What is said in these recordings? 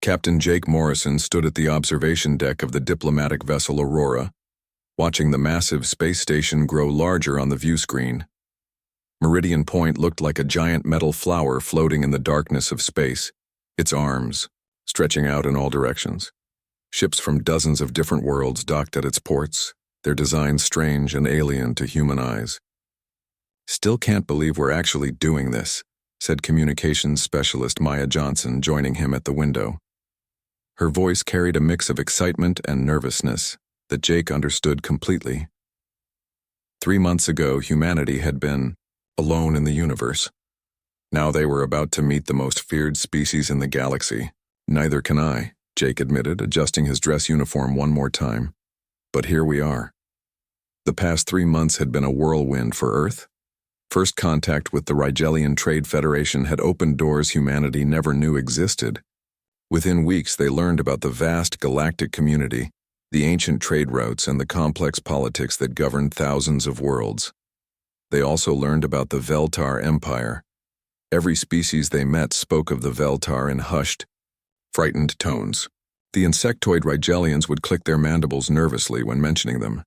Captain Jake Morrison stood at the observation deck of the diplomatic vessel Aurora, watching the massive space station grow larger on the view screen. Meridian Point looked like a giant metal flower floating in the darkness of space, its arms stretching out in all directions. Ships from dozens of different worlds docked at its ports, their designs strange and alien to human eyes. "Still can't believe we're actually doing this," said communications specialist Maya Johnson, joining him at the window. Her voice carried a mix of excitement and nervousness that Jake understood completely. 3 months ago, humanity had been alone in the universe. Now they were about to meet the most feared species in the galaxy. "Neither can I," Jake admitted, adjusting his dress uniform one more time. "But here we are." The past 3 months had been a whirlwind for Earth. First contact with the Rigelian Trade Federation had opened doors humanity never knew existed. Within weeks, they learned about the vast galactic community, the ancient trade routes, and the complex politics that governed thousands of worlds. They also learned about the Veltar Empire. Every species they met spoke of the Veltar in hushed, frightened tones. The insectoid Rigelians would click their mandibles nervously when mentioning them.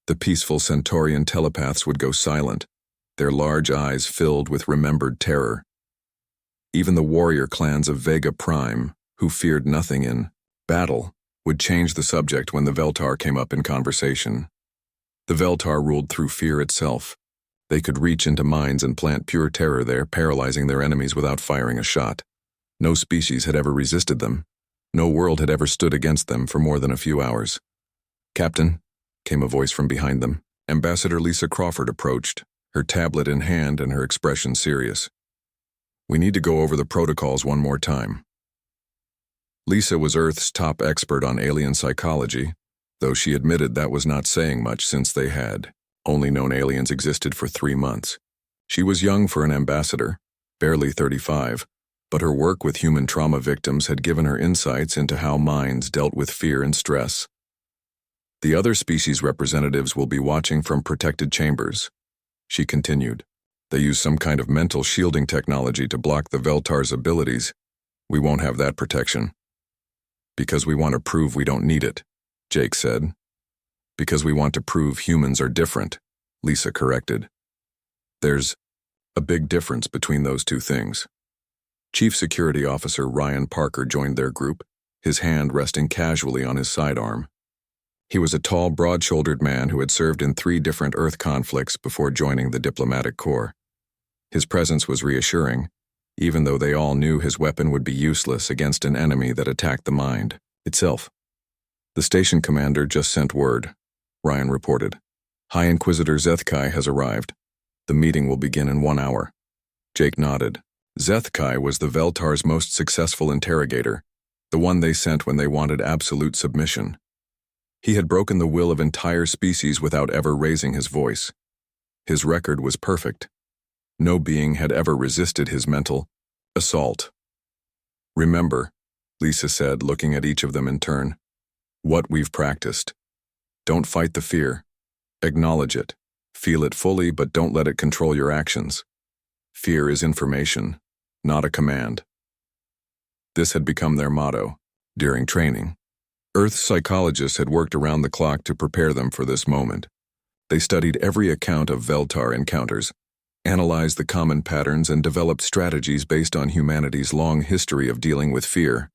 The peaceful Centaurian telepaths would go silent, their large eyes filled with remembered terror. Even the warrior clans of Vega Prime, who feared nothing in battle, would change the subject when the Veltar came up in conversation. The Veltar ruled through fear itself. They could reach into minds and plant pure terror there, paralyzing their enemies without firing a shot. No species had ever resisted them. No world had ever stood against them for more than a few hours. "Captain," came a voice from behind them. Ambassador Lisa Crawford approached, her tablet in hand and her expression serious. "We need to go over the protocols one more time." Lisa was Earth's top expert on alien psychology, though she admitted that was not saying much since they had only known aliens existed for 3 months. She was young for an ambassador, barely 35, but her work with human trauma victims had given her insights into how minds dealt with fear and stress. "The other species representatives will be watching from protected chambers," she continued. "They use some kind of mental shielding technology to block the Veltar's abilities. We won't have that protection." "Because we want to prove we don't need it," Jake said. "Because we want to prove humans are different," Lisa corrected. "There's a big difference between those two things." Chief Security Officer Ryan Parker joined their group, his hand resting casually on his sidearm. He was a tall, broad-shouldered man who had served in 3 different Earth conflicts before joining the diplomatic corps. His presence was reassuring, even though they all knew his weapon would be useless against an enemy that attacked the mind itself. "The station commander just sent word," Ryan reported. "High Inquisitor Zethkai has arrived. The meeting will begin in 1 hour." Jake nodded. Zethkai was the Veltar's most successful interrogator, the one they sent when they wanted absolute submission. He had broken the will of entire species without ever raising his voice. His record was perfect. No being had ever resisted his mental assault. "Remember," Lisa said, looking at each of them in turn, "what we've practiced. Don't fight the fear. Acknowledge it. Feel it fully, but don't let it control your actions. Fear is information, not a command." This had become their motto during training. Earth psychologists had worked around the clock to prepare them for this moment. They studied every account of Veltar encounters, analyzed the common patterns, and developed strategies based on humanity's long history of dealing with fear.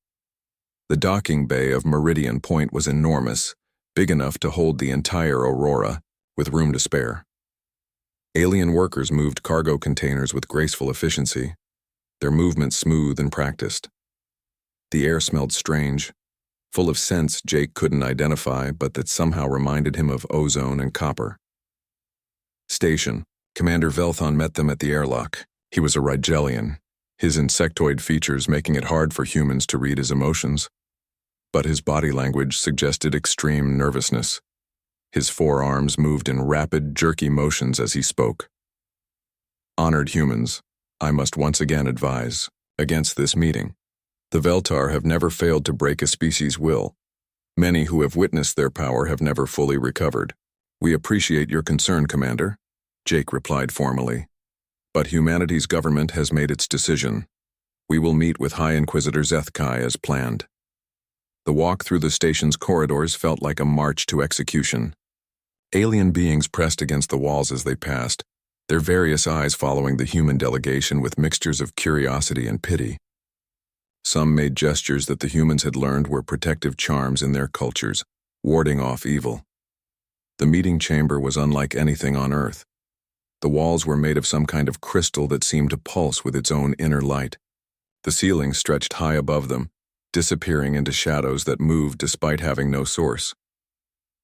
The docking bay of Meridian Point was enormous, big enough to hold the entire Aurora, with room to spare. Alien workers moved cargo containers with graceful efficiency, their movements smooth and practiced. The air smelled strange, full of scents Jake couldn't identify, but that somehow reminded him of ozone and copper. Station. Commander Velthon met them at the airlock. He was a Rigelian, his insectoid features making it hard for humans to read his emotions. But his body language suggested extreme nervousness. His forearms moved in rapid, jerky motions as he spoke. "Honored humans, I must once again advise against this meeting. The Veltar have never failed to break a species' will. Many who have witnessed their power have never fully recovered. We appreciate your concern, Commander," Jake replied formally. "But humanity's government has made its decision. We will meet with High Inquisitor Zethkai as planned. The walk through the station's corridors felt like a march to execution. Alien beings pressed against the walls as they passed, their various eyes following the human delegation with mixtures of curiosity and pity. Some made gestures that the humans had learned were protective charms in their cultures, warding off evil. The meeting chamber was unlike anything on Earth. The walls were made of some kind of crystal that seemed to pulse with its own inner light. The ceiling stretched high above them, disappearing into shadows that moved despite having no source.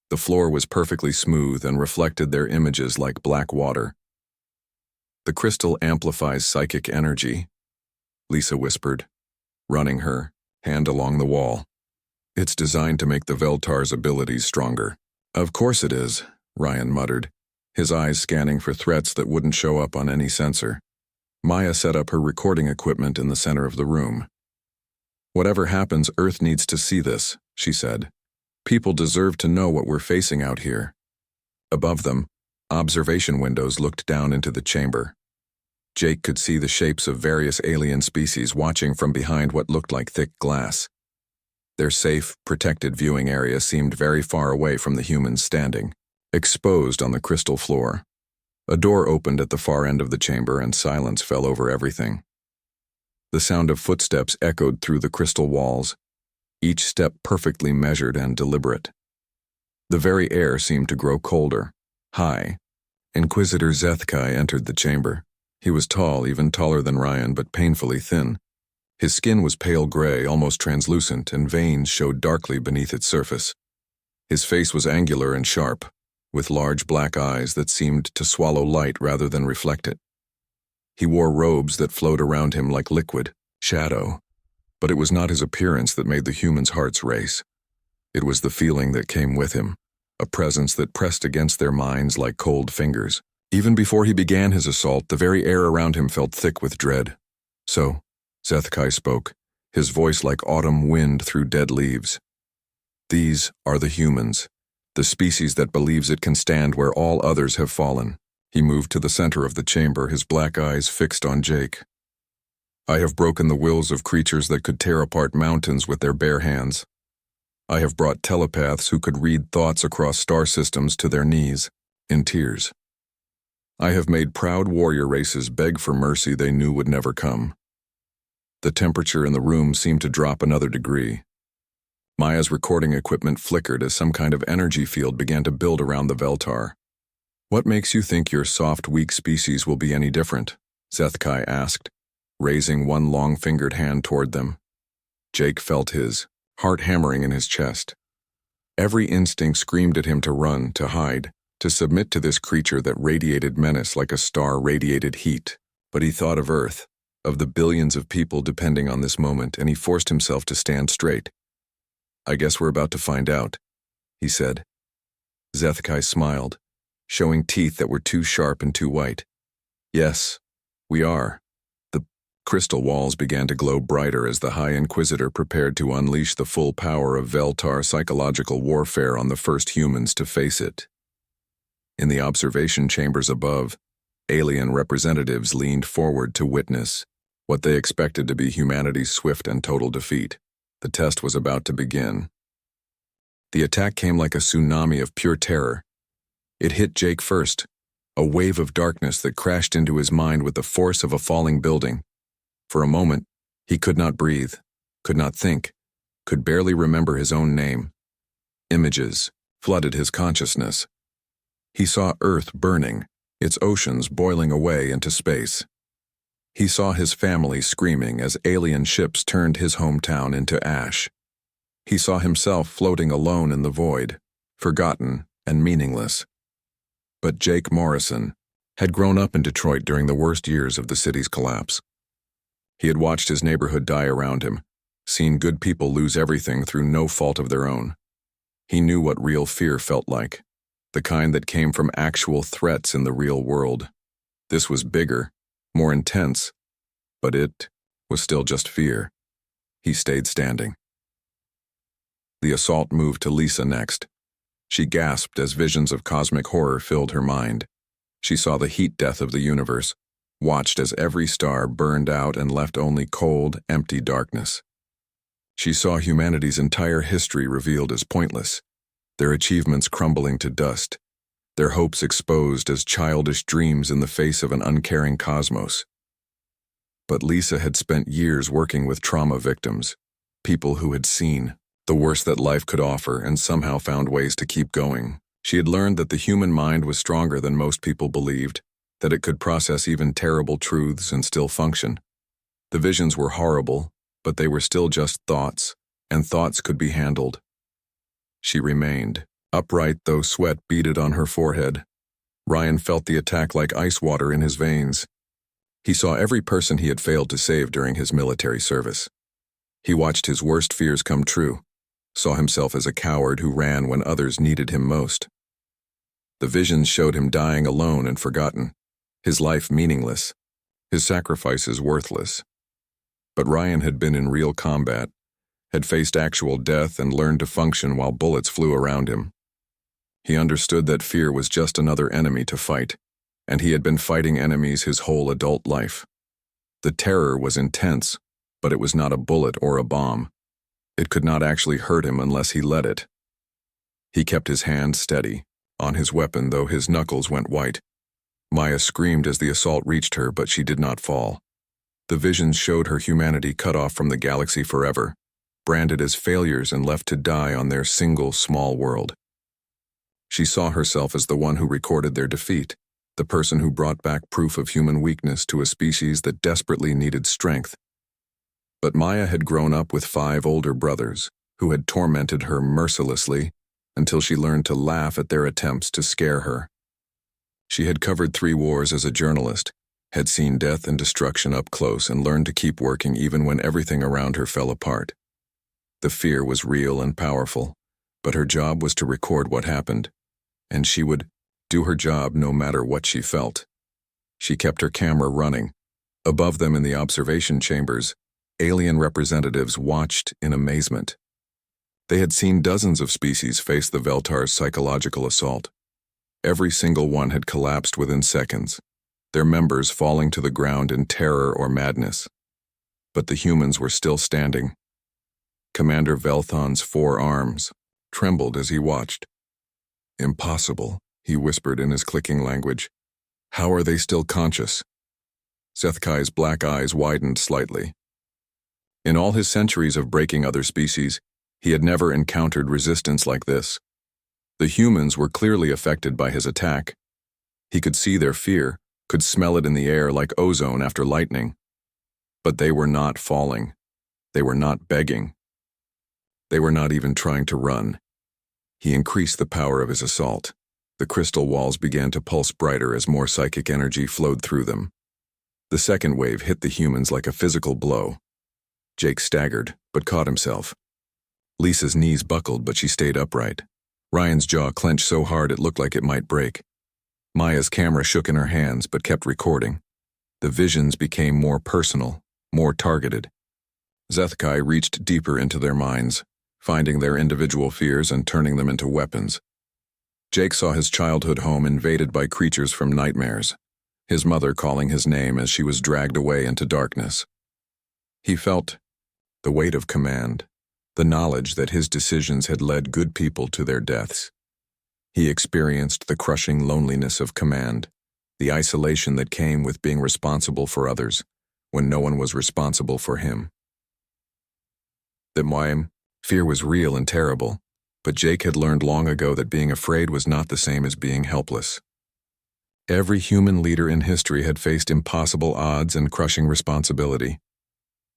The floor was perfectly smooth and reflected their images like black water. The crystal amplifies psychic energy, Lisa whispered, running her hand along the wall. It's designed to make the Veltar's abilities stronger. Of course it is, Ryan muttered, his eyes scanning for threats that wouldn't show up on any sensor. Maya set up her recording equipment in the center of the room. Whatever happens, Earth needs to see this, she said. People deserve to know what we're facing out here. Above them, observation windows looked down into the chamber. Jake could see the shapes of various alien species watching from behind what looked like thick glass. Their safe, protected viewing area seemed very far away from the humans standing, exposed on the crystal floor. A door opened at the far end of the chamber and silence fell over everything. The sound of footsteps echoed through the crystal walls, each step perfectly measured and deliberate. The very air seemed to grow colder. High Inquisitor Zethkai entered the chamber. He was tall, even taller than Ryan, but painfully thin. His skin was pale gray, almost translucent, and veins showed darkly beneath its surface. His face was angular and sharp, with large black eyes that seemed to swallow light rather than reflect it. He wore robes that flowed around him like liquid, shadow, but it was not his appearance that made the humans' hearts race. It was the feeling that came with him, a presence that pressed against their minds like cold fingers. Even before he began his assault, the very air around him felt thick with dread. So, Zethkai spoke, his voice like autumn wind through dead leaves. These are the humans, the species that believes it can stand where all others have fallen. He moved to the center of the chamber, his black eyes fixed on Jake. I have broken the wills of creatures that could tear apart mountains with their bare hands. I have brought telepaths who could read thoughts across star systems to their knees, in tears. I have made proud warrior races beg for mercy they knew would never come. The temperature in the room seemed to drop another degree. Maya's recording equipment flickered as some kind of energy field began to build around the Veltar. What makes you think your soft, weak species will be any different? Zethkai asked, raising one long-fingered hand toward them. Jake felt his heart hammering in his chest. Every instinct screamed at him to run, to hide, to submit to this creature that radiated menace like a star radiated heat. But he thought of Earth, of the billions of people depending on this moment, and he forced himself to stand straight. I guess we're about to find out, he said. Zethkai smiled, showing teeth that were too sharp and too white. Yes, we are. The crystal walls began to glow brighter as the High Inquisitor prepared to unleash the full power of Veltar psychological warfare on the first humans to face it. In the observation chambers above, alien representatives leaned forward to witness what they expected to be humanity's swift and total defeat. The test was about to begin. The attack came like a tsunami of pure terror. It hit Jake first, a wave of darkness that crashed into his mind with the force of a falling building. For a moment, he could not breathe, could not think, could barely remember his own name. Images flooded his consciousness. He saw Earth burning, its oceans boiling away into space. He saw his family screaming as alien ships turned his hometown into ash. He saw himself floating alone in the void, forgotten and meaningless. But Jake Morrison had grown up in Detroit during the worst years of the city's collapse. He had watched his neighborhood die around him, seen good people lose everything through no fault of their own. He knew what real fear felt like, the kind that came from actual threats in the real world. This was bigger, more intense, but it was still just fear. He stayed standing. The assault moved to Lisa next. She gasped as visions of cosmic horror filled her mind. She saw the heat death of the universe, watched as every star burned out and left only cold, empty darkness. She saw humanity's entire history revealed as pointless, their achievements crumbling to dust, their hopes exposed as childish dreams in the face of an uncaring cosmos. But Lisa had spent years working with trauma victims, people who had seen the worst that life could offer and somehow found ways to keep going. She had learned that the human mind was stronger than most people believed, that it could process even terrible truths and still function. The visions were horrible, but they were still just thoughts, and thoughts could be handled. She remained, upright though sweat beaded on her forehead. Ryan felt the attack like ice water in his veins. He saw every person he had failed to save during his military service. He watched his worst fears come true, saw himself as a coward who ran when others needed him most. The visions showed him dying alone and forgotten, his life meaningless, his sacrifices worthless. But Ryan had been in real combat, had faced actual death and learned to function while bullets flew around him. He understood that fear was just another enemy to fight, and he had been fighting enemies his whole adult life. The terror was intense, but it was not a bullet or a bomb. It could not actually hurt him unless he let it. He kept his hand steady, on his weapon though his knuckles went white. Maya screamed as the assault reached her, but she did not fall. The visions showed her humanity cut off from the galaxy forever, branded as failures and left to die on their single small world. She saw herself as the one who recorded their defeat, the person who brought back proof of human weakness to a species that desperately needed strength. But Maya had grown up with 5 older brothers, who had tormented her mercilessly until she learned to laugh at their attempts to scare her. She had covered 3 wars as a journalist, had seen death and destruction up close and learned to keep working even when everything around her fell apart. The fear was real and powerful, but her job was to record what happened, and she would do her job no matter what she felt. She kept her camera running. Above them in the observation chambers, alien representatives watched in amazement. They had seen dozens of species face the Veltar's psychological assault. Every single one had collapsed within seconds, their members falling to the ground in terror or madness. But the humans were still standing. Commander Velthon's 4 arms trembled as he watched. "Impossible," he whispered in his clicking language. "How are they still conscious?" Zethkai's black eyes widened slightly. In all his centuries of breaking other species, he had never encountered resistance like this. The humans were clearly affected by his attack. He could see their fear, could smell it in the air like ozone after lightning. But they were not falling. They were not begging. They were not even trying to run. He increased the power of his assault. The crystal walls began to pulse brighter as more psychic energy flowed through them. The second wave hit the humans like a physical blow. Jake staggered, but caught himself. Lisa's knees buckled, but she stayed upright. Ryan's jaw clenched so hard it looked like it might break. Maya's camera shook in her hands, but kept recording. The visions became more personal, more targeted. Zethkai reached deeper into their minds, finding their individual fears and turning them into weapons. Jake saw his childhood home invaded by creatures from nightmares, his mother calling his name as she was dragged away into darkness. He felt the weight of command, the knowledge that his decisions had led good people to their deaths. He experienced the crushing loneliness of command, the isolation that came with being responsible for others when no one was responsible for him. Fear was real and terrible, but Jake had learned long ago that being afraid was not the same as being helpless. Every human leader in history had faced impossible odds and crushing responsibility.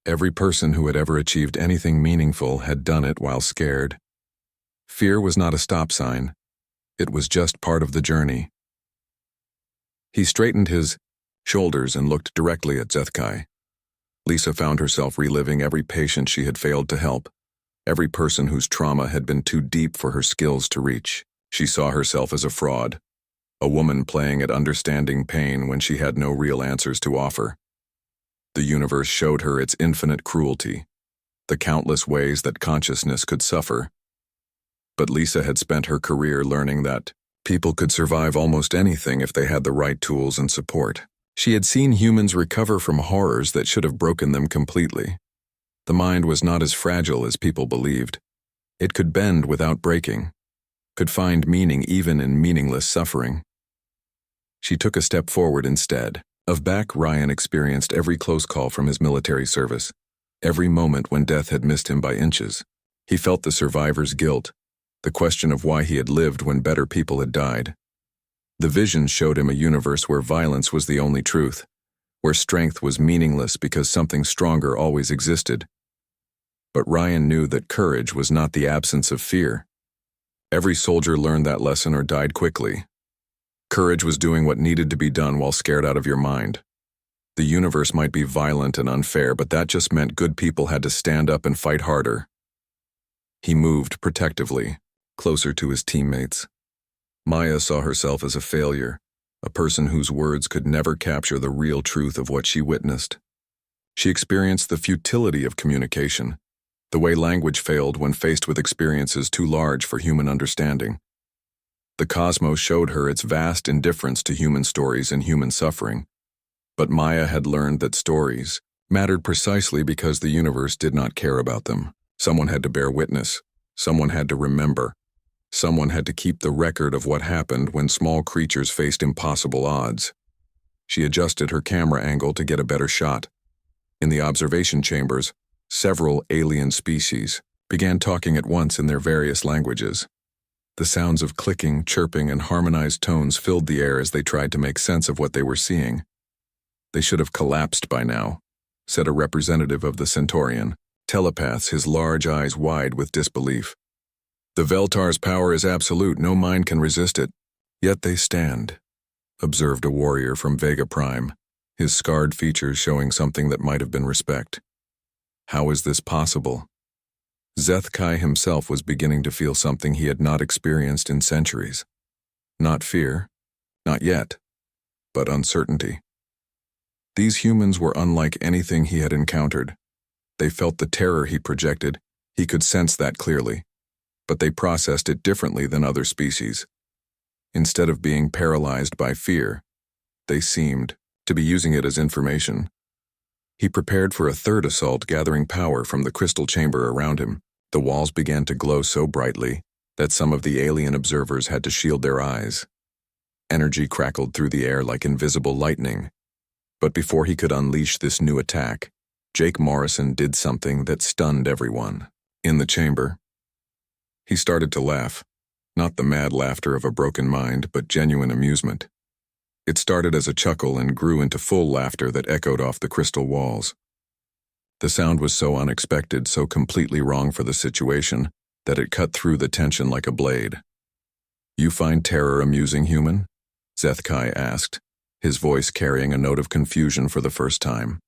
Every person who had ever achieved anything meaningful had done it while scared. Fear was not a stop sign. It was just part of the journey. He straightened his shoulders and looked directly at Zethkai. Lisa found herself reliving every patient she had failed to help, every person whose trauma had been too deep for her skills to reach. She saw herself as a fraud, a woman playing at understanding pain when she had no real answers to offer. The universe showed her its infinite cruelty, the countless ways that consciousness could suffer. But Lisa had spent her career learning that people could survive almost anything if they had the right tools and support. She had seen humans recover from horrors that should have broken them completely. The mind was not as fragile as people believed. It could bend without breaking, could find meaning even in meaningless suffering. She took a step forward instead. Back, Ryan experienced every close call from his military service, every moment when death had missed him by inches. He felt the survivor's guilt, the question of why he had lived when better people had died. The vision showed him a universe where violence was the only truth, where strength was meaningless because something stronger always existed. But Ryan knew that courage was not the absence of fear. Every soldier learned that lesson or died quickly. Courage was doing what needed to be done while scared out of your mind. The universe might be violent and unfair, but that just meant good people had to stand up and fight harder. He moved protectively, closer to his teammates. Maya saw herself as a failure, a person whose words could never capture the real truth of what she witnessed. She experienced the futility of communication, the way language failed when faced with experiences too large for human understanding. The cosmos showed her its vast indifference to human stories and human suffering, but Maya had learned that stories mattered precisely because the universe did not care about them. Someone had to bear witness, someone had to remember, someone had to keep the record of what happened when small creatures faced impossible odds. She adjusted her camera angle to get a better shot. In the observation chambers, several alien species began talking at once in their various languages. The sounds of clicking, chirping, and harmonized tones filled the air as they tried to make sense of what they were seeing. "They should have collapsed by now," said a representative of the Centaurian, telepaths, his large eyes wide with disbelief. "The Veltar's power is absolute, no mind can resist it. Yet they stand," observed a warrior from Vega Prime, his scarred features showing something that might have been respect. How is this possible? Zethkai himself was beginning to feel something he had not experienced in centuries. Not fear, not yet, but uncertainty. These humans were unlike anything he had encountered. They felt the terror he projected, he could sense that clearly, but they processed it differently than other species. Instead of being paralyzed by fear, they seemed to be using it as information. He prepared for a third assault, gathering power from the crystal chamber around him. The walls began to glow so brightly that some of the alien observers had to shield their eyes. Energy crackled through the air like invisible lightning. But before he could unleash this new attack, Jake Morrison did something that stunned everyone. In the chamber, he started to laugh, not the mad laughter of a broken mind, but genuine amusement. It started as a chuckle and grew into full laughter that echoed off the crystal walls. The sound was so unexpected, so completely wrong for the situation, that it cut through the tension like a blade. "You find terror amusing, human?" Zethkai asked, his voice carrying a note of confusion for the first time.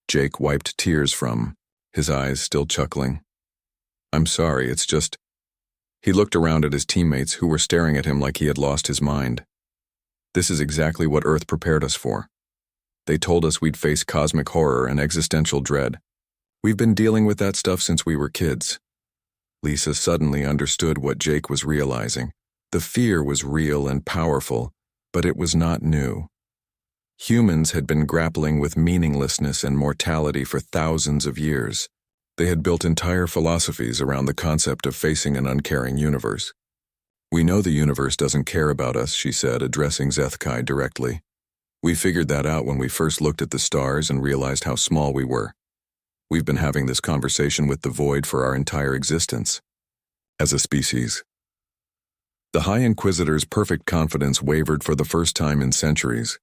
Jake wiped tears from his eyes, still chuckling. "I'm sorry, it's just..." He looked around at his teammates who were staring at him like he had lost his mind. "This is exactly what Earth prepared us for. They told us we'd face cosmic horror and existential dread. We've been dealing with that stuff since we were kids." Lisa suddenly understood what Jake was realizing. The fear was real and powerful, but it was not new. Humans had been grappling with meaninglessness and mortality for thousands of years. They had built entire philosophies around the concept of facing an uncaring universe. "We know the universe doesn't care about us," she said, addressing Zethkai directly. "We figured that out when we first looked at the stars and realized how small we were. We've been having this conversation with the void for our entire existence. As a species." The High Inquisitor's perfect confidence wavered for the first time in centuries.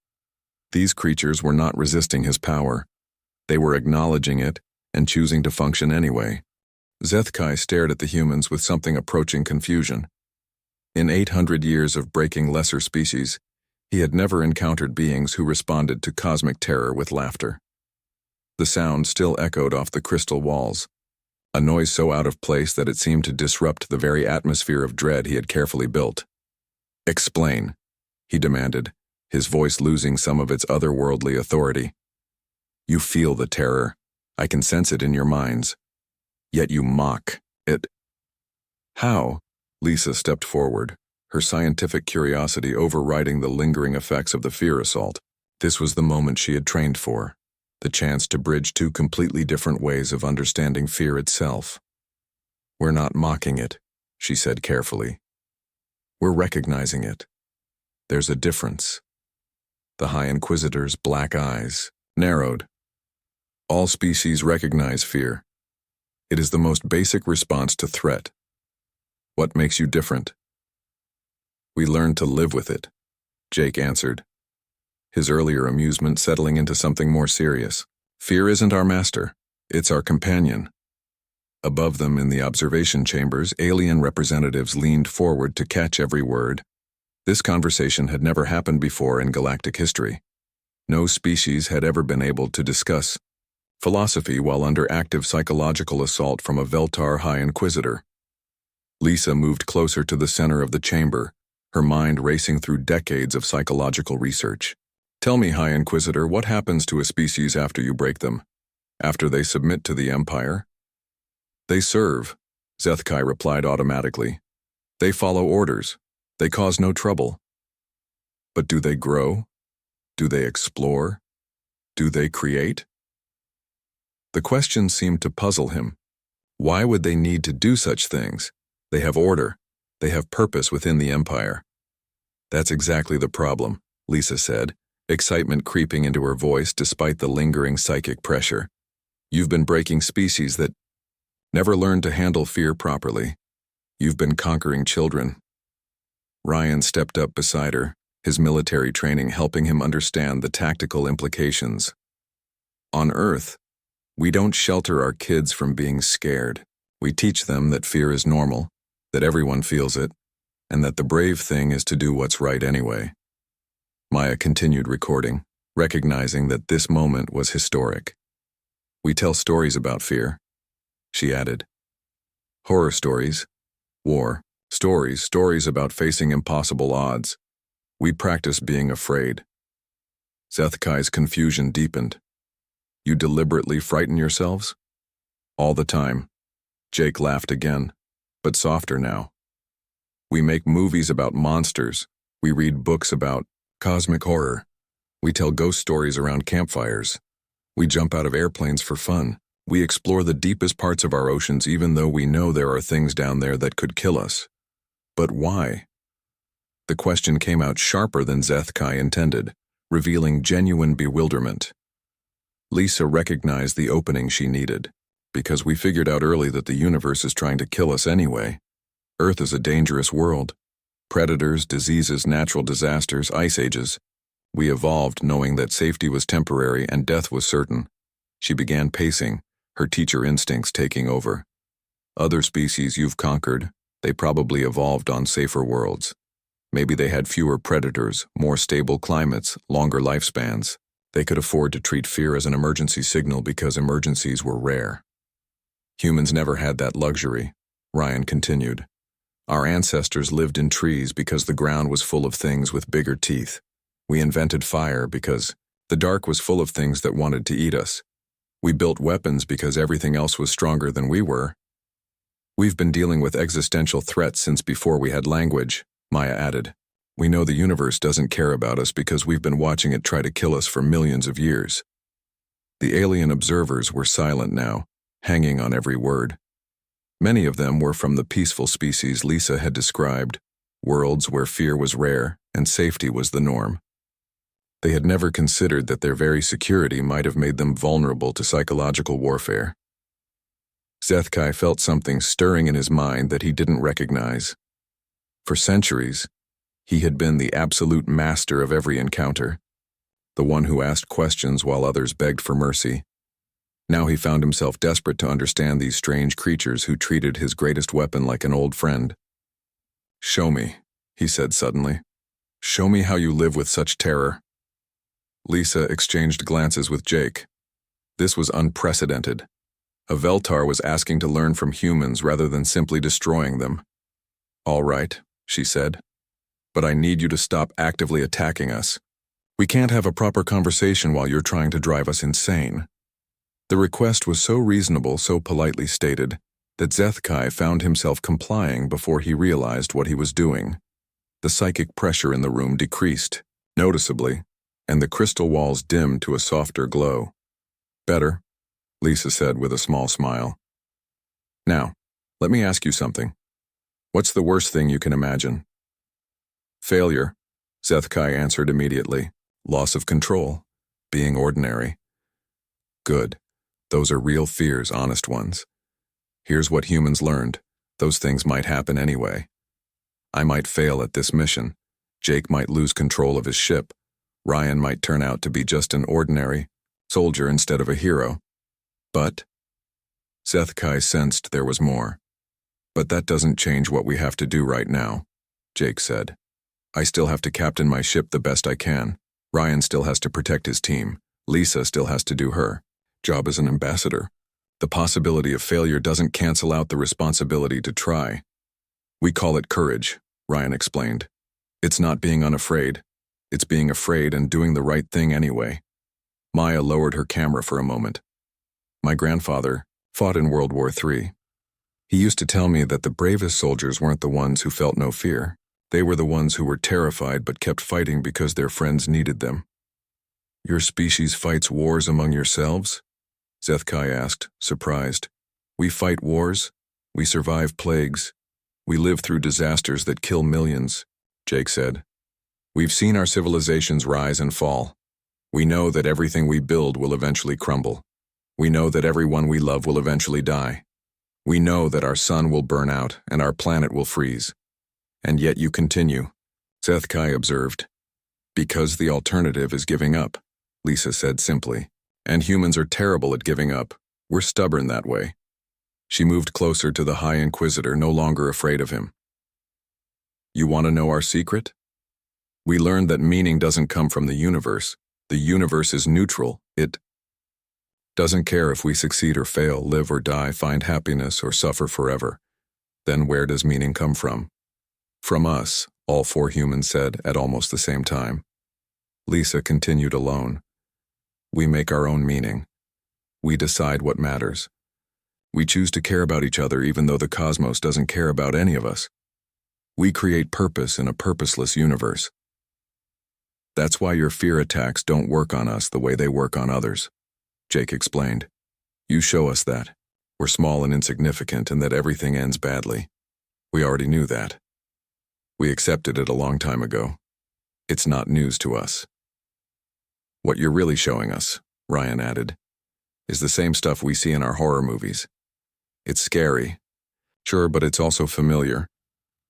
These creatures were not resisting his power. They were acknowledging it and choosing to function anyway. Zethkai stared at the humans with something approaching confusion. In 800 years of breaking lesser species, he had never encountered beings who responded to cosmic terror with laughter. The sound still echoed off the crystal walls, a noise so out of place that it seemed to disrupt the very atmosphere of dread he had carefully built. "Explain," he demanded, his voice losing some of its otherworldly authority. "You feel the terror. I can sense it in your minds. Yet you mock it." "How?" Lisa stepped forward, her scientific curiosity overriding the lingering effects of the fear assault. This was the moment she had trained for, the chance to bridge two completely different ways of understanding fear itself. "We're not mocking it," she said carefully. "We're recognizing it. There's a difference." The High Inquisitor's black eyes narrowed. "All species recognize fear. It is the most basic response to threat. What makes you different?" "We learn to live with it," Jake answered, his earlier amusement settling into something more serious. "Fear isn't our master, it's our companion." Above them in the observation chambers, alien representatives leaned forward to catch every word. This conversation had never happened before in galactic history. No species had ever been able to discuss philosophy while under active psychological assault from a Veltar High Inquisitor. Lisa moved closer to the center of the chamber, her mind racing through decades of psychological research. "Tell me, High Inquisitor, what happens to a species after you break them? After they submit to the Empire?" "They serve," Zethkai replied automatically. "They follow orders. They cause no trouble." "But do they grow? Do they explore? Do they create?" The question seemed to puzzle him. Why would they need to do such things? They have order. They have purpose within the Empire. "That's exactly the problem," Lisa said, excitement creeping into her voice despite the lingering psychic pressure. "You've been breaking species that never learned to handle fear properly. You've been conquering children." Ryan stepped up beside her, his military training helping him understand the tactical implications. "On Earth, we don't shelter our kids from being scared. We teach them that fear is normal, that everyone feels it, and that the brave thing is to do what's right anyway." Maya continued recording, recognizing that this moment was historic. "We tell stories about fear," she added. "Horror stories, war, stories about facing impossible odds. We practice being afraid." Zethkai's confusion deepened. "You deliberately frighten yourselves?" "All the time." Jake laughed again, but softer now. "We make movies about monsters. We read books about cosmic horror. We tell ghost stories around campfires. We jump out of airplanes for fun. We explore the deepest parts of our oceans even though we know there are things down there that could kill us. But why?" The question came out sharper than Zethkai intended, revealing genuine bewilderment. Lisa recognized the opening she needed. "Because we figured out early that the universe is trying to kill us anyway. Earth is a dangerous world. Predators, diseases, natural disasters, ice ages. We evolved knowing that safety was temporary and death was certain." She began pacing, her teacher instincts taking over. "Other species you've conquered, they probably evolved on safer worlds. Maybe they had fewer predators, more stable climates, longer lifespans. They could afford to treat fear as an emergency signal because emergencies were rare. Humans never had that luxury," Ryan continued. "Our ancestors lived in trees because the ground was full of things with bigger teeth. We invented fire because the dark was full of things that wanted to eat us. We built weapons because everything else was stronger than we were. We've been dealing with existential threats since before we had language," Maya added. "We know the universe doesn't care about us because we've been watching it try to kill us for millions of years." The alien observers were silent now, hanging on every word. Many of them were from the peaceful species Lisa had described, worlds where fear was rare and safety was the norm. They had never considered that their very security might have made them vulnerable to psychological warfare. Zethkai felt something stirring in his mind that he didn't recognize. For centuries, he had been the absolute master of every encounter, the one who asked questions while others begged for mercy. Now he found himself desperate to understand these strange creatures who treated his greatest weapon like an old friend. "Show me," he said suddenly. "Show me how you live with such terror." Lisa exchanged glances with Jake. This was unprecedented. A Veltar was asking to learn from humans rather than simply destroying them. "All right," she said, "but I need you to stop actively attacking us. We can't have a proper conversation while you're trying to drive us insane." The request was so reasonable, so politely stated, that Zethkai found himself complying before he realized what he was doing. The psychic pressure in the room decreased, noticeably, and the crystal walls dimmed to a softer glow. "Better," Lisa said with a small smile. "Now, let me ask you something. What's the worst thing you can imagine?" "Failure," Zethkai answered immediately. "Loss of control. Being ordinary." "Good. Those are real fears, honest ones. Here's what humans learned. Those things might happen anyway. I might fail at this mission. Jake might lose control of his ship. Ryan might turn out to be just an ordinary soldier instead of a hero. But..." Zethkai sensed there was more. "But that doesn't change what we have to do right now," Jake said. "I still have to captain my ship the best I can. Ryan still has to protect his team. Lisa still has to do her job as an ambassador. The possibility of failure doesn't cancel out the responsibility to try. We call it courage," Ryan explained. "It's not being unafraid. It's being afraid and doing the right thing anyway." Maya lowered her camera for a moment. "My grandfather fought in World War III. He used to tell me that the bravest soldiers weren't the ones who felt no fear. They were the ones who were terrified but kept fighting because their friends needed them." "Your species fights wars among yourselves?" Zethkai asked, surprised. "We fight wars. We survive plagues. We live through disasters that kill millions," Jake said. "We've seen our civilizations rise and fall. We know that everything we build will eventually crumble. We know that everyone we love will eventually die. We know that our sun will burn out and our planet will freeze. And yet you continue," Zethkai observed. "Because the alternative is giving up," Lisa said simply. "And humans are terrible at giving up. We're stubborn that way." She moved closer to the High Inquisitor, no longer afraid of him. "You want to know our secret? We learned that meaning doesn't come from the universe. The universe is neutral. It doesn't care if we succeed or fail, live or die, find happiness or suffer forever. Then where does meaning come from?" "From us," all four humans said at almost the same time. Lisa continued alone. "We make our own meaning. We decide what matters. We choose to care about each other even though the cosmos doesn't care about any of us. We create purpose in a purposeless universe. That's why your fear attacks don't work on us the way they work on others," Jake explained. "You show us that we're small and insignificant and that everything ends badly. We already knew that. We accepted it a long time ago. It's not news to us. What you're really showing us," Ryan added, "is the same stuff we see in our horror movies. It's scary, sure, but it's also familiar.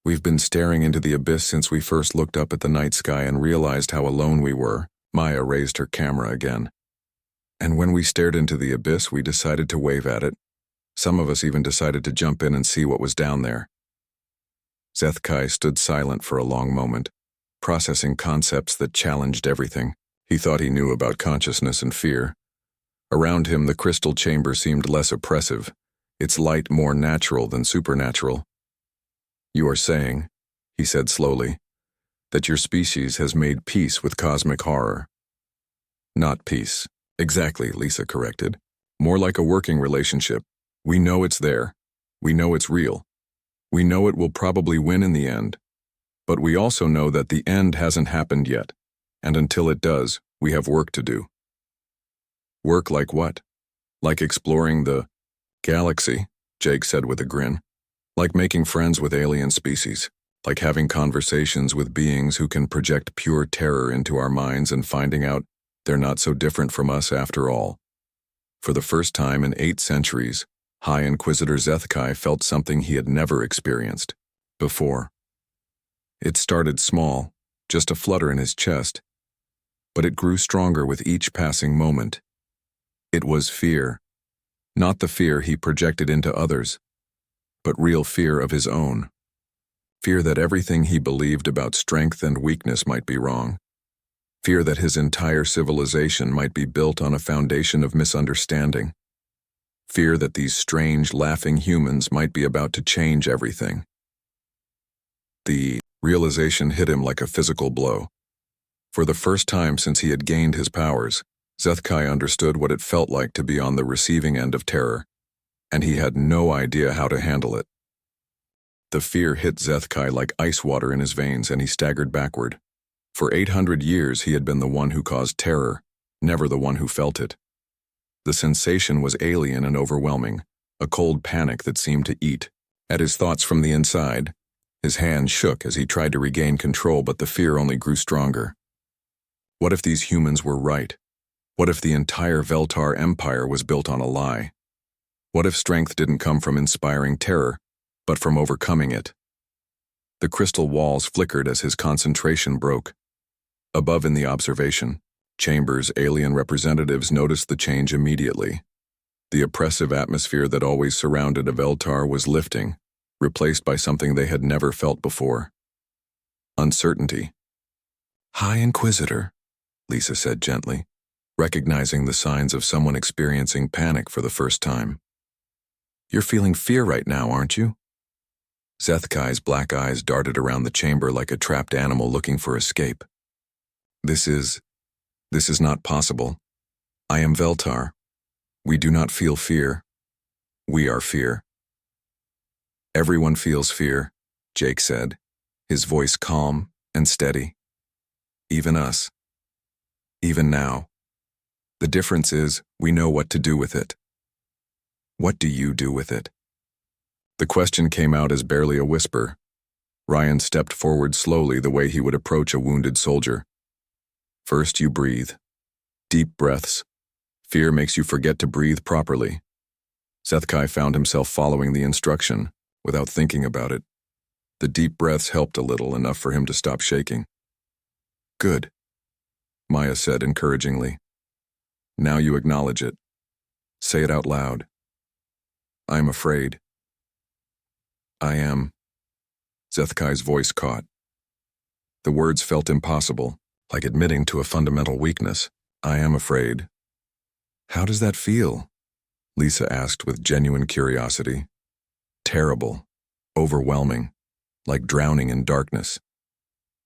We've been staring into the abyss since we first looked up at the night sky and realized how alone we were." Maya raised her camera again. "And when we stared into the abyss, we decided to wave at it. Some of us even decided to jump in and see what was down there." Zethkai stood silent for a long moment, processing concepts that challenged everything he thought he knew about consciousness and fear. Around him, the crystal chamber seemed less oppressive, its light more natural than supernatural. "You are saying," he said slowly, "that your species has made peace with cosmic horror." "Not peace, exactly," Lisa corrected. "More like a working relationship. We know it's there. We know it's real. We know it will probably win in the end. But we also know that the end hasn't happened yet, and until it does, we have work to do." "Work like what?" "Like exploring the galaxy," Jake said with a grin. "Like making friends with alien species. Like having conversations with beings who can project pure terror into our minds and finding out they're not so different from us after all." For the first time in 8 centuries, High Inquisitor Zethkai felt something he had never experienced before. It started small, just a flutter in his chest, but it grew stronger with each passing moment. It was fear, not the fear he projected into others, but real fear of his own. Fear that everything he believed about strength and weakness might be wrong. Fear that his entire civilization might be built on a foundation of misunderstanding. Fear that these strange, laughing humans might be about to change everything. The realization hit him like a physical blow. For the first time since he had gained his powers, Zethkai understood what it felt like to be on the receiving end of terror, and he had no idea how to handle it. The fear hit Zethkai like ice water in his veins, and he staggered backward. For 800 years he had been the one who caused terror, never the one who felt it. The sensation was alien and overwhelming, a cold panic that seemed to eat at his thoughts from the inside. His hands shook as he tried to regain control, but the fear only grew stronger. What if these humans were right? What if the entire Veltar Empire was built on a lie? What if strength didn't come from inspiring terror, but from overcoming it? The crystal walls flickered as his concentration broke. Above in the observation chamber's alien representatives noticed the change immediately. The oppressive atmosphere that always surrounded a Veltar was lifting, replaced by something they had never felt before. Uncertainty. "High Inquisitor," Lisa said gently, recognizing the signs of someone experiencing panic for the first time. "You're feeling fear right now, aren't you?" Zethkai's black eyes darted around the chamber like a trapped animal looking for escape. This is not possible. I am Veltar. We do not feel fear. We are fear." "Everyone feels fear," Jake said, his voice calm and steady. "Even us. Even now. The difference is we know what to do with it." "What do you do with it?" The question came out as barely a whisper. Ryan stepped forward slowly, the way he would approach a wounded soldier. "First you breathe. Deep breaths. Fear makes you forget to breathe properly." Zethkai found himself following the instruction, without thinking about it. The deep breaths helped a little, enough for him to stop shaking. "Good," Maya said encouragingly. "Now you acknowledge it. Say it out loud. I'm afraid." "I am." Zethkai's voice caught. The words felt impossible, like admitting to a fundamental weakness. "I am afraid." "How does that feel?" Lisa asked with genuine curiosity. "Terrible. Overwhelming. Like drowning in darkness."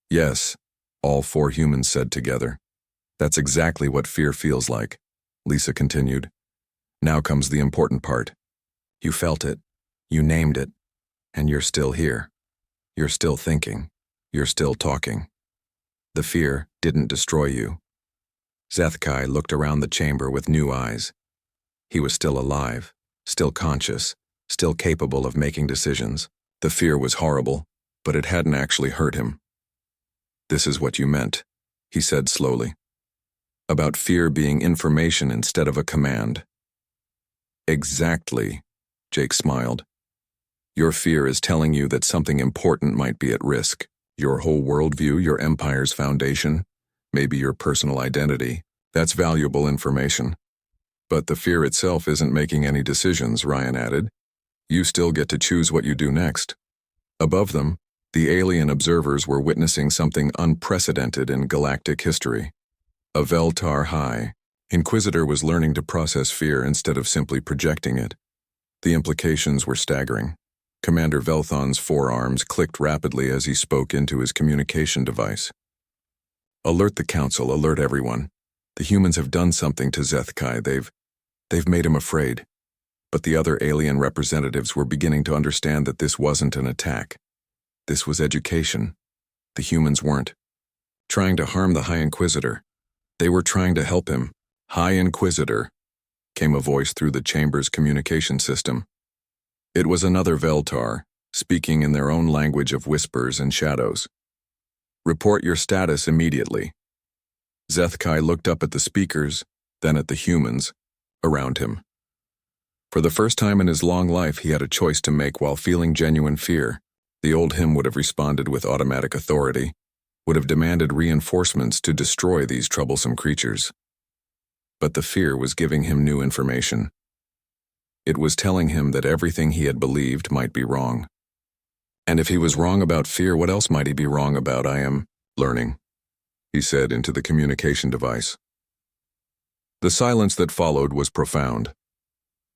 "Yes," all four humans said together. "That's exactly what fear feels like," Lisa continued. "Now comes the important part. You felt it. You named it. And you're still here. You're still thinking. You're still talking. The fear didn't destroy you." Zethkai looked around the chamber with new eyes. He was still alive, still conscious, still capable of making decisions. The fear was horrible, but it hadn't actually hurt him. "This is what you meant," he said slowly. "About fear being information instead of a command." "Exactly," Jake smiled. "Your fear is telling you that something important might be at risk. Your whole worldview, your empire's foundation, maybe your personal identity. That's valuable information. But the fear itself isn't making any decisions," Ryan added. "You still get to choose what you do next." Above them, the alien observers were witnessing something unprecedented in galactic history. A Veltar High Inquisitor was learning to process fear instead of simply projecting it. The implications were staggering. Commander Velthon's forearms clicked rapidly as he spoke into his communication device. "Alert the council, alert everyone. The humans have done something to Zethkai. They've made him afraid." But the other alien representatives were beginning to understand that this wasn't an attack. This was education. The humans weren't trying to harm the High Inquisitor. They were trying to help him. "High Inquisitor," came a voice through the chamber's communication system. It was another Veltar, speaking in their own language of whispers and shadows. "Report your status immediately." Zethkai looked up at the speakers, then at the humans around him. For the first time in his long life, he had a choice to make while feeling genuine fear. The old him would have responded with automatic authority, would have demanded reinforcements to destroy these troublesome creatures. But the fear was giving him new information. It was telling him that everything he had believed might be wrong. And if he was wrong about fear, what else might he be wrong about? "I am learning," he said into the communication device. The silence that followed was profound.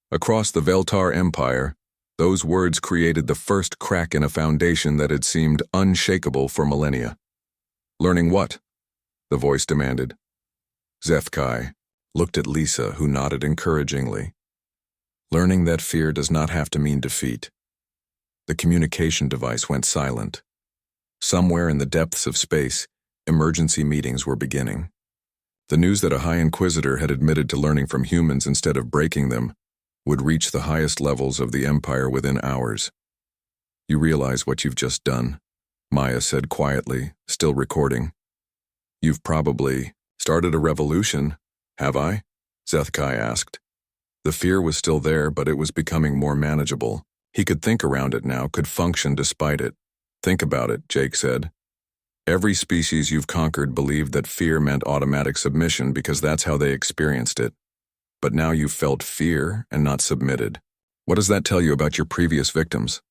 Across the Veltar Empire, those words created the first crack in a foundation that had seemed unshakable for millennia. "Learning what?" the voice demanded. Zethkai looked at Lisa, who nodded encouragingly. "Learning that fear does not have to mean defeat." The communication device went silent. Somewhere in the depths of space, Emergency meetings were beginning. The news that a High Inquisitor had admitted to learning from humans instead of breaking them would reach the highest levels of the Empire within hours. "You realize what you've just done," Maya said quietly, still recording. "You've probably started a revolution, have I?" Zethkai asked. The fear was still there, but it was becoming more manageable. He could think around it now, could function despite it. "Think about it," Jake said. "Every species you've conquered believed that fear meant automatic submission because that's how they experienced it. But now you've felt fear and not submitted. What does that tell you about your previous victims?"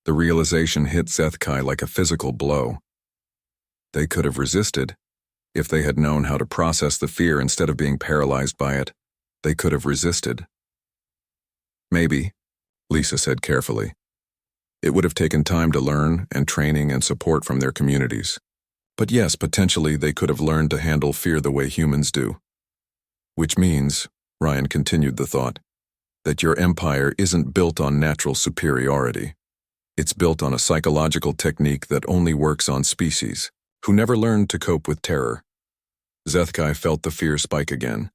The realization hit Zethkai like a physical blow. They could have resisted. If they had known how to process the fear instead of being paralyzed by it, they could have resisted. "Maybe," Lisa said carefully. "It would have taken time to learn and training and support from their communities. But yes, potentially they could have learned to handle fear the way humans do. Which means," Ryan continued the thought, "that your empire isn't built on natural superiority. It's built on a psychological technique that only works on species who never learned to cope with terror." Zethkai felt the fear spike again,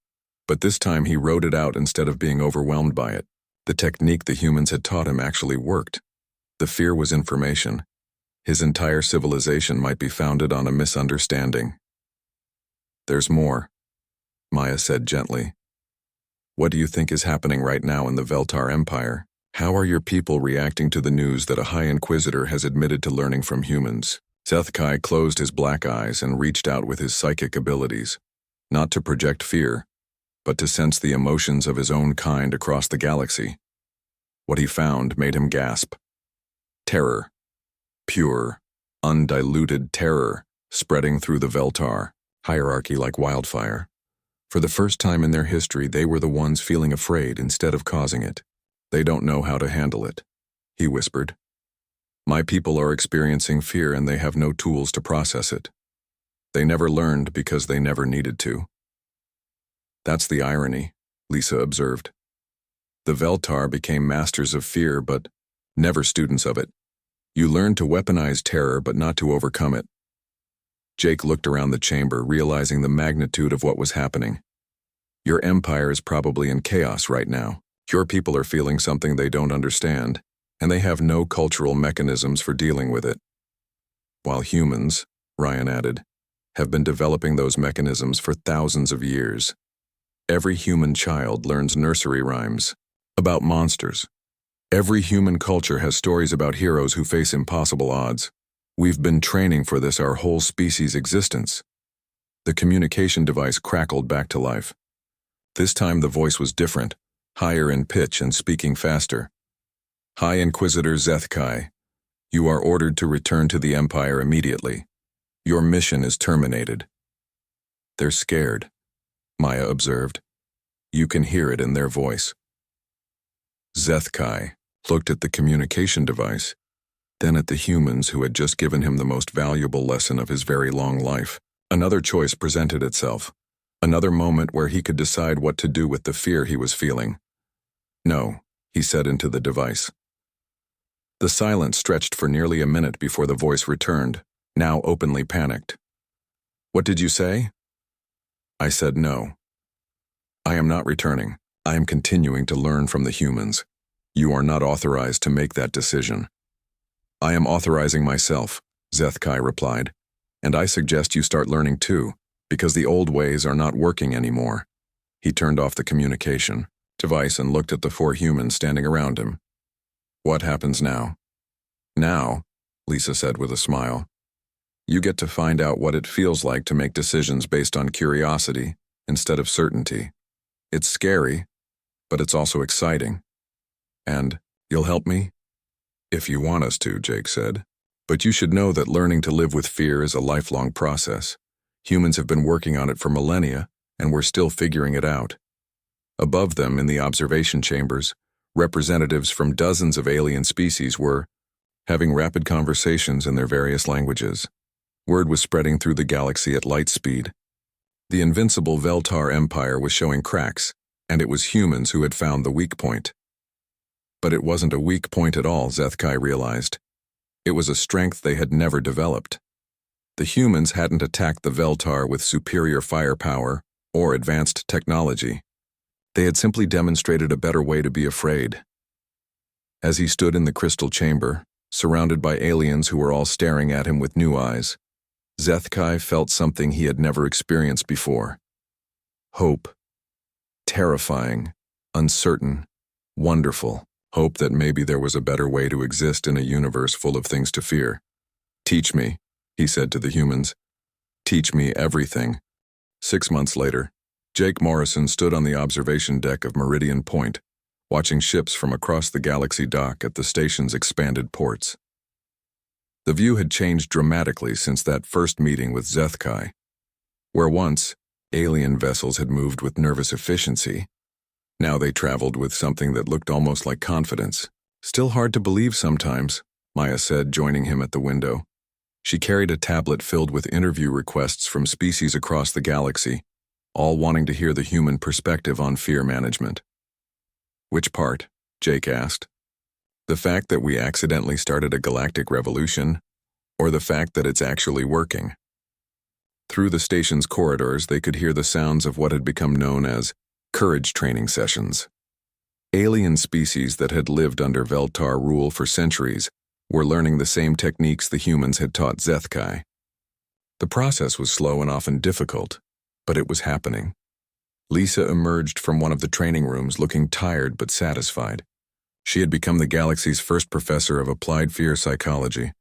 but this time he wrote it out instead of being overwhelmed by it. The technique the humans had taught him actually worked. The fear was information. His entire civilization might be founded on a misunderstanding. "There's more," Maya said gently. "What do you think is happening right now in the Veltar Empire? How are your people reacting to the news that a High Inquisitor has admitted to learning from humans?" Zethkai closed his black eyes and reached out with his psychic abilities, not to project fear, but to sense the emotions of his own kind across the galaxy. What he found made him gasp. Terror. Pure, undiluted terror spreading through the Veltar hierarchy like wildfire. For the first time in their history, they were the ones feeling afraid instead of causing it. "They don't know how to handle it," he whispered. "My people are experiencing fear and they have no tools to process it. They never learned because they never needed to." "That's the irony," Lisa observed. "The Veltar became masters of fear, but never students of it. You learn to weaponize terror, but not to overcome it." Jake looked around the chamber, realizing the magnitude of what was happening. "Your empire is probably in chaos right now. Your people are feeling something they don't understand, and they have no cultural mechanisms for dealing with it. While humans," Ryan added, "have been developing those mechanisms for thousands of years. Every human child learns nursery rhymes about monsters. Every human culture has stories about heroes who face impossible odds. We've been training for this our whole species' existence." The communication device crackled back to life. This time the voice was different, higher in pitch and speaking faster. "High Inquisitor Zethkai, you are ordered to return to the Empire immediately. Your mission is terminated." "They're scared," Maya observed. "You can hear it in their voice." Zethkai looked at the communication device, then at the humans who had just given him the most valuable lesson of his very long life. Another choice presented itself. Another moment where he could decide what to do with the fear he was feeling. "No," he said into the device. The silence stretched for nearly a minute before the voice returned, now openly panicked. "What did you say?" "I said no. I am not returning. I am continuing to learn from the humans. You are not authorized to make that decision." "I am authorizing myself," Zethkai replied, "and I suggest you start learning too, because the old ways are not working anymore." He turned off the communication device and looked at the 4 humans standing around him. "What happens now?" "Now," Lisa said with a smile, "you get to find out what it feels like to make decisions based on curiosity instead of certainty. It's scary, but it's also exciting. And you'll help me?" "If you want us to," Jake said. "But you should know that learning to live with fear is a lifelong process. Humans have been working on it for millennia, and we're still figuring it out." Above them, in the observation chambers, representatives from dozens of alien species were having rapid conversations in their various languages. Word was spreading through the galaxy at light speed. The invincible Veltar Empire was showing cracks, and it was humans who had found the weak point. But it wasn't a weak point at all, Zethkai realized. It was a strength they had never developed. The humans hadn't attacked the Veltar with superior firepower or advanced technology. They had simply demonstrated a better way to be afraid. As he stood in the crystal chamber, surrounded by aliens who were all staring at him with new eyes, Zethkai felt something he had never experienced before. Hope. Terrifying, uncertain, wonderful. Hope that maybe there was a better way to exist in a universe full of things to fear. "Teach me," he said to the humans. "Teach me everything." 6 months later, Jake Morrison stood on the observation deck of Meridian Point, watching ships from across the galaxy dock at the station's expanded ports. The view had changed dramatically since that first meeting with Zethkai. Where once, alien vessels had moved with nervous efficiency, now they traveled with something that looked almost like confidence. "Still hard to believe sometimes," Maya said, joining him at the window. She carried a tablet filled with interview requests from species across the galaxy, all wanting to hear the human perspective on fear management. "Which part?" Jake asked. "The fact that we accidentally started a galactic revolution, or the fact that it's actually working?" Through the station's corridors, they could hear the sounds of what had become known as courage training sessions. Alien species that had lived under Veltar rule for centuries were learning the same techniques the humans had taught Zethkai. The process was slow and often difficult, but it was happening. Lisa emerged from one of the training rooms looking tired but satisfied. She had become the galaxy's first professor of applied fear psychology,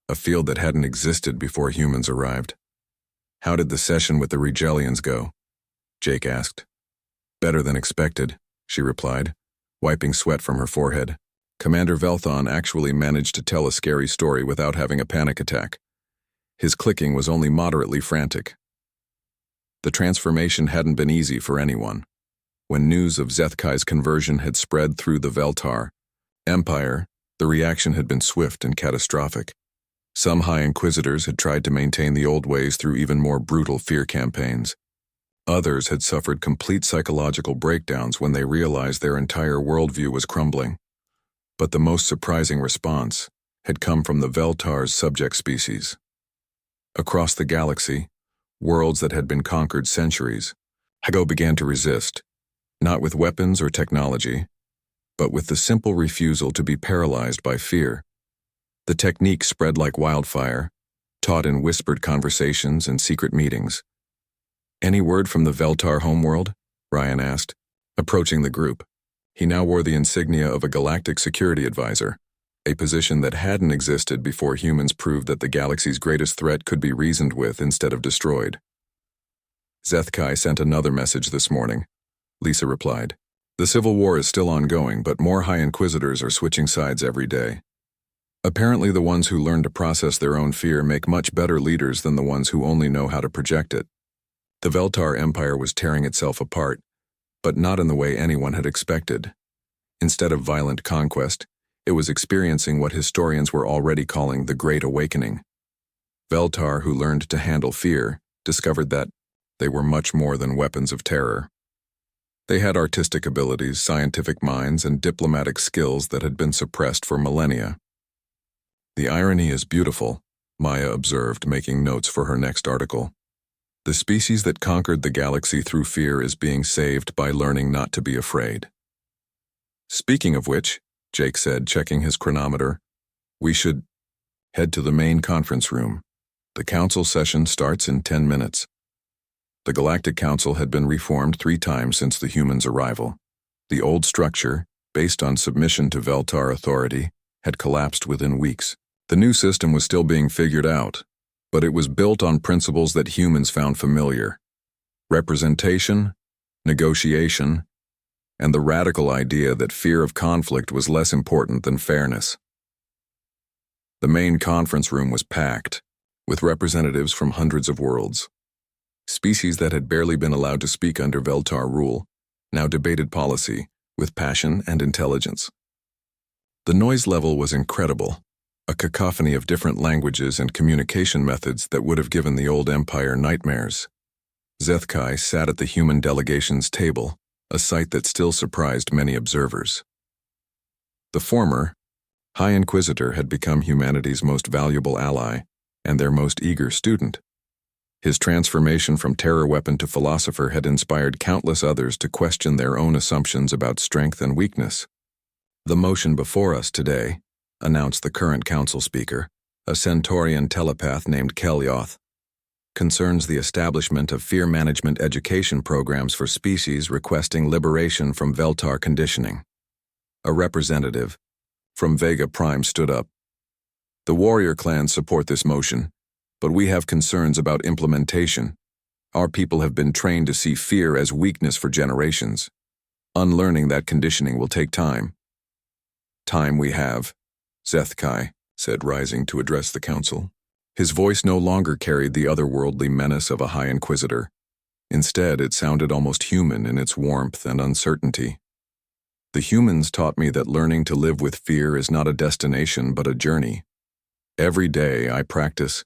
a field that hadn't existed before humans arrived. "How did the session with the Regellians go?" Jake asked. "Better than expected," she replied, wiping sweat from her forehead. "Commander Velthon actually managed to tell a scary story without having a panic attack. His clicking was only moderately frantic." The transformation hadn't been easy for anyone. When news of Zethkai's conversion had spread through the Veltar Empire, the reaction had been swift and catastrophic. Some High Inquisitors had tried to maintain the old ways through even more brutal fear campaigns. Others had suffered complete psychological breakdowns when they realized their entire worldview was crumbling. But the most surprising response had come from the Veltar's subject species. Across the galaxy, worlds that had been conquered centuries ago began to resist, not with weapons or technology, but with the simple refusal to be paralyzed by fear. The technique spread like wildfire, taught in whispered conversations and secret meetings. "Any word from the Veltar homeworld?" Ryan asked, approaching the group. He now wore the insignia of a galactic security advisor, a position that hadn't existed before humans proved that the galaxy's greatest threat could be reasoned with instead of destroyed. "Zethkai sent another message this morning," Lisa replied. "The Civil War is still ongoing, but more High Inquisitors are switching sides every day. Apparently the ones who learn to process their own fear make much better leaders than the ones who only know how to project it." The Veltar Empire was tearing itself apart, but not in the way anyone had expected. Instead of violent conquest, it was experiencing what historians were already calling the Great Awakening. Veltar, who learned to handle fear, discovered that they were much more than weapons of terror. They had artistic abilities, scientific minds, and diplomatic skills that had been suppressed for millennia. "The irony is beautiful," Maya observed, making notes for her next article. "The species that conquered the galaxy through fear is being saved by learning not to be afraid." "Speaking of which," Jake said, checking his chronometer, "we should head to the main conference room. The council session starts in 10 minutes. The Galactic Council had been reformed 3 times since the humans' arrival. The old structure, based on submission to Veltar authority, had collapsed within weeks. The new system was still being figured out, but it was built on principles that humans found familiar: representation, negotiation, and the radical idea that fear of conflict was less important than fairness. The main conference room was packed, with representatives from hundreds of worlds. Species that had barely been allowed to speak under Veltar rule now debated policy with passion and intelligence. The noise level was incredible, a cacophony of different languages and communication methods that would have given the old empire nightmares. Zethkai sat at the human delegation's table, a sight that still surprised many observers. The former, High Inquisitor, had become humanity's most valuable ally, and their most eager student. His transformation from terror weapon to philosopher had inspired countless others to question their own assumptions about strength and weakness. "The motion before us today," announced the current council speaker, a Centaurian telepath named Kelioth, "concerns the establishment of fear management education programs for species requesting liberation from Veltar conditioning." A representative from Vega Prime stood up. "The warrior clans support this motion, but we have concerns about implementation. Our people have been trained to see fear as weakness for generations. Unlearning that conditioning will take time." "Time we have," Zethkai said, rising to address the council. His voice no longer carried the otherworldly menace of a High Inquisitor. Instead, it sounded almost human in its warmth and uncertainty. "The humans taught me that learning to live with fear is not a destination but a journey. Every day I practice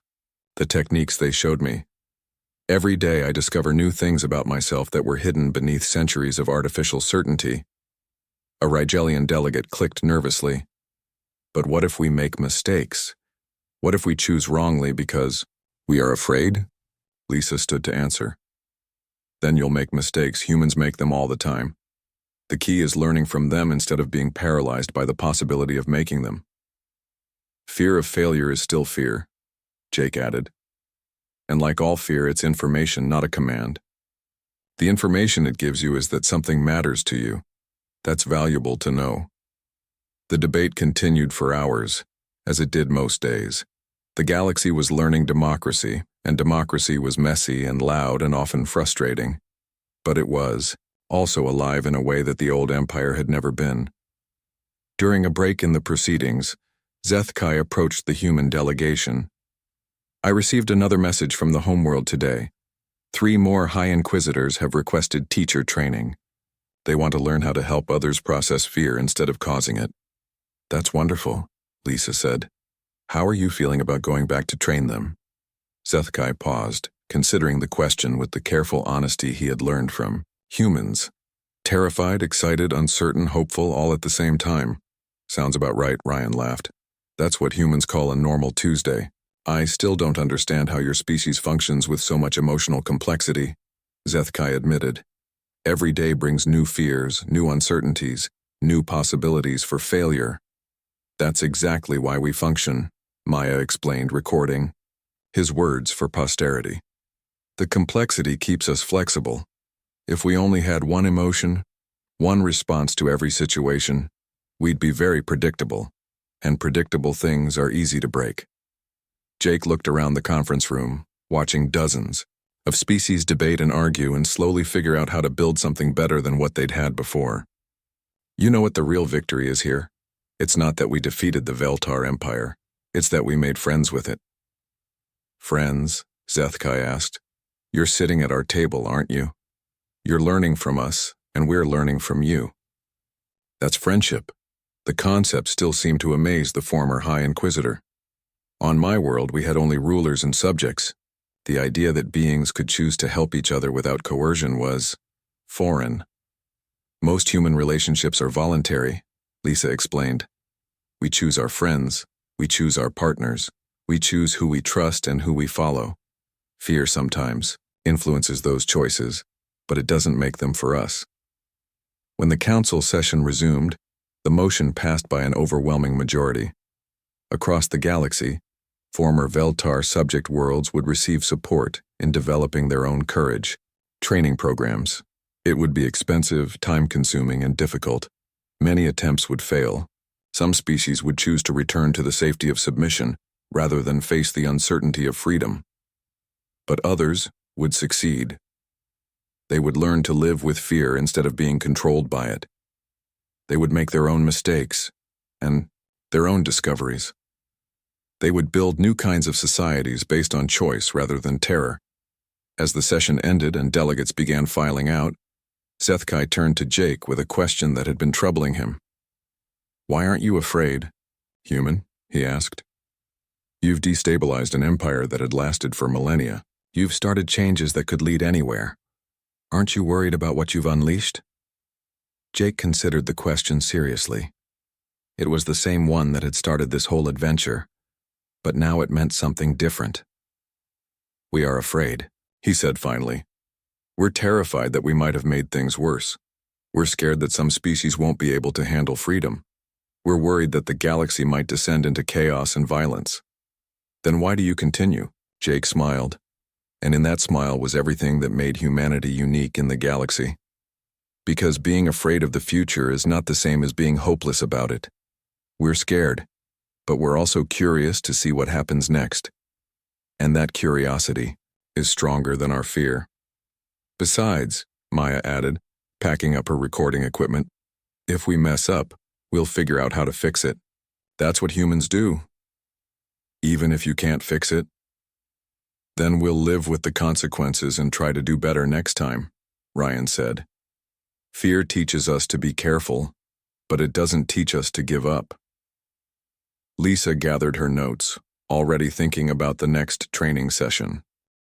the techniques they showed me. Every day I discover new things about myself that were hidden beneath centuries of artificial certainty." A Rigelian delegate clicked nervously. "But what if we make mistakes? What if we choose wrongly because we are afraid?" Lisa stood to answer. "Then you'll make mistakes. Humans make them all the time. The key is learning from them instead of being paralyzed by the possibility of making them." "Fear of failure is still fear," Jake added. "And like all fear, it's information, not a command. The information it gives you is that something matters to you. That's valuable to know." The debate continued for hours, as it did most days. The galaxy was learning democracy, and democracy was messy and loud and often frustrating. But it was also alive in a way that the old empire had never been. During a break in the proceedings, Zethkai approached the human delegation. "I received another message from the homeworld today. 3 more High Inquisitors have requested teacher training. They want to learn how to help others process fear instead of causing it." "That's wonderful," Lisa said. "How are you feeling about going back to train them?" Zethkai paused, considering the question with the careful honesty he had learned from humans. "Terrified, excited, uncertain, hopeful, all at the same time." "Sounds about right," Ryan laughed. "That's what humans call a normal Tuesday." "I still don't understand how your species functions with so much emotional complexity," Zethkai admitted. "Every day brings new fears, new uncertainties, new possibilities for failure." "That's exactly why we function," Maya explained, recording his words for posterity. "The complexity keeps us flexible. If we only had one emotion, one response to every situation, we'd be very predictable, and predictable things are easy to break." Jake looked around the conference room, watching dozens of species debate and argue and slowly figure out how to build something better than what they'd had before. "You know what the real victory is here? It's not that we defeated the Veltar Empire, it's that we made friends with it." "Friends?" Zethkai asked. "You're sitting at our table, aren't you? You're learning from us, and we're learning from you." "That's friendship." The concept still seemed to amaze the former High Inquisitor. "On my world, we had only rulers and subjects. The idea that beings could choose to help each other without coercion was foreign." "Most human relationships are voluntary," Lisa explained. "We choose our friends, we choose our partners, we choose who we trust and who we follow. Fear sometimes influences those choices, but it doesn't make them for us." When the council session resumed, the motion passed by an overwhelming majority. Across the galaxy, former Veltar subject worlds would receive support in developing their own courage training programs. It would be expensive, time-consuming, and difficult. Many attempts would fail. Some species would choose to return to the safety of submission rather than face the uncertainty of freedom. But others would succeed. They would learn to live with fear instead of being controlled by it. They would make their own mistakes and their own discoveries. They would build new kinds of societies based on choice rather than terror. As the session ended and delegates began filing out, Zethkai turned to Jake with a question that had been troubling him. "Why aren't you afraid, human?" he asked. "You've destabilized an empire that had lasted for millennia. You've started changes that could lead anywhere. Aren't you worried about what you've unleashed?" Jake considered the question seriously. It was the same one that had started this whole adventure, but now it meant something different. "We are afraid," he said finally. "We're terrified that we might have made things worse. We're scared that some species won't be able to handle freedom. We're worried that the galaxy might descend into chaos and violence." "Then why do you continue?" Jake smiled, and in that smile was everything that made humanity unique in the galaxy. "Because being afraid of the future is not the same as being hopeless about it. We're scared, but we're also curious to see what happens next. And that curiosity is stronger than our fear." "Besides," Maya added, packing up her recording equipment, "if we mess up, we'll figure out how to fix it. That's what humans do." "Even if you can't fix it?" "Then we'll live with the consequences and try to do better next time," Ryan said. "Fear teaches us to be careful, but it doesn't teach us to give up." Lisa gathered her notes, already thinking about the next training session.